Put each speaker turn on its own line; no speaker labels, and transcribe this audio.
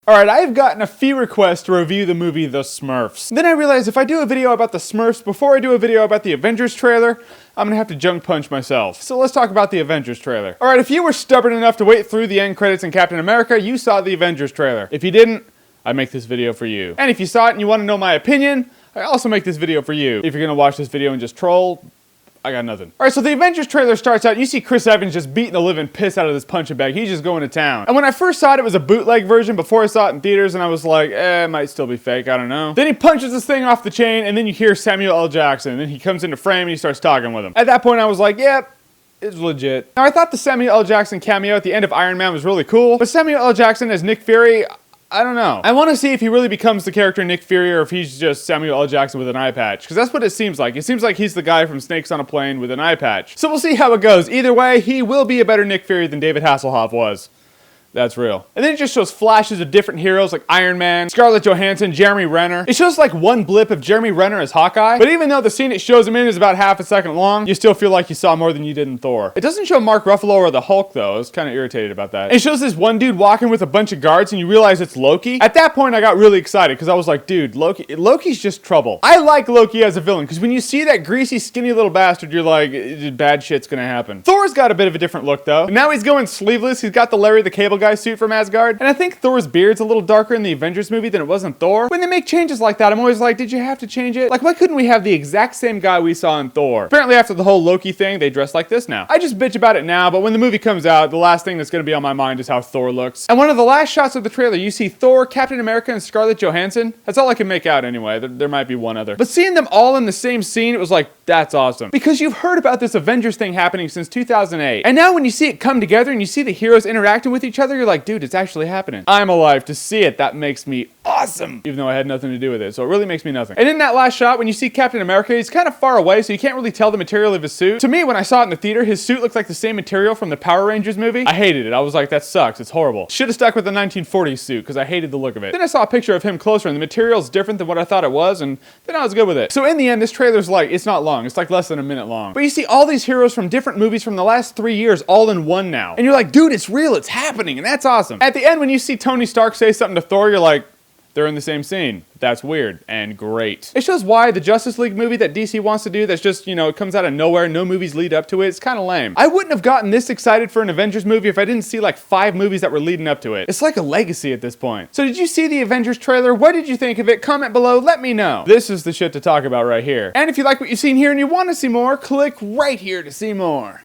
Alright, I've gotten a few requests to review the movie The Smurfs. Then I realized if I do a video about The Smurfs before I do a video about the Avengers trailer, I'm gonna have to junk punch myself. So let's talk about the Avengers trailer. Alright, if you were stubborn enough to wait through the end credits in Captain America, you saw the Avengers trailer. If you didn't, I make this video for you. And if you saw it and you want to know my opinion, I also make this video for you. If you're gonna watch this video and just troll, I got nothing. Alright, so the Avengers trailer starts out and you see Chris Evans just beating the living piss out of this punching bag. He's just going to town. And when I first saw it, it was a bootleg version before I saw it in theaters, and I was like, it might still be fake, I don't know. Then he punches this thing off the chain, and then you hear Samuel L. Jackson, and then he comes into frame and he starts talking with him. At that point, I was like, yep. It's legit. Now, I thought the Samuel L. Jackson cameo at the end of Iron Man was really cool, but Samuel L. Jackson as Nick Fury, I don't know. I want to see if he really becomes the character Nick Fury or if he's just Samuel L. Jackson with an eye patch. Because that's what it seems like. It seems like he's the guy from Snakes on a Plane with an eye patch. So we'll see how it goes. Either way, he will be a better Nick Fury than David Hasselhoff was. That's real. And then it just shows flashes of different heroes like Iron Man, Scarlett Johansson, Jeremy Renner. It shows like one blip of Jeremy Renner as Hawkeye, but even though the scene it shows him in is about half a second long, you still feel like you saw more than you did in Thor. It doesn't show Mark Ruffalo or the Hulk though. I was kind of irritated about that. It shows this one dude walking with a bunch of guards and you realize it's Loki. At that point I got really excited because I was like, dude, Loki's just trouble. I like Loki as a villain because when you see that greasy, skinny little bastard, you're like, bad shit's gonna happen. Thor's got a bit of a different look though. And now he's going sleeveless. He's got the Larry the Cable Guy suit from Asgard. And I think Thor's beard's a little darker in the Avengers movie than it was in Thor. When they make changes like that, I'm always like, did you have to change it? Like, why couldn't we have the exact same guy we saw in Thor? Apparently after the whole Loki thing, they dress like this now. I just bitch about it now, but when the movie comes out, the last thing that's gonna be on my mind is how Thor looks. And one of the last shots of the trailer, you see Thor, Captain America, and Scarlett Johansson. That's all I can make out anyway. There might be one other. But seeing them all in the same scene, it was like, that's awesome. Because you've heard about this Avengers thing happening since 2008. And now when you see it come together and you see the heroes interacting with each other, you're like, dude, it's actually happening. I'm alive to see it. That makes me awesome. Even though I had nothing to do with it. So it really makes me nothing. And in that last shot, when you see Captain America, he's kind of far away, so you can't really tell the material of his suit. To me, when I saw it in the theater, his suit looked like the same material from the Power Rangers movie. I hated it. I was like, that sucks. It's horrible. Should have stuck with the 1940s suit because I hated the look of it. Then I saw a picture of him closer and the material's different than what I thought it was, and then I was good with it. So in the end, this trailer's like, it's not long. It's like less than a minute long. But you see all these heroes from different movies from the last 3 years all in one now. And you're like, dude, it's real. It's happening. And that's awesome. At the end, when you see Tony Stark say something to Thor, you're like, they're in the same scene. That's weird and great. It shows why the Justice League movie that DC wants to do that's just, you know, it comes out of nowhere, no movies lead up to it, it's kind of lame. I wouldn't have gotten this excited for an Avengers movie if I didn't see like 5 movies that were leading up to it. It's like a legacy at this point. So did you see the Avengers trailer? What did you think of it? Comment below, let me know. This is the shit to talk about right here. And if you like what you've seen here and you want to see more, click right here to see more.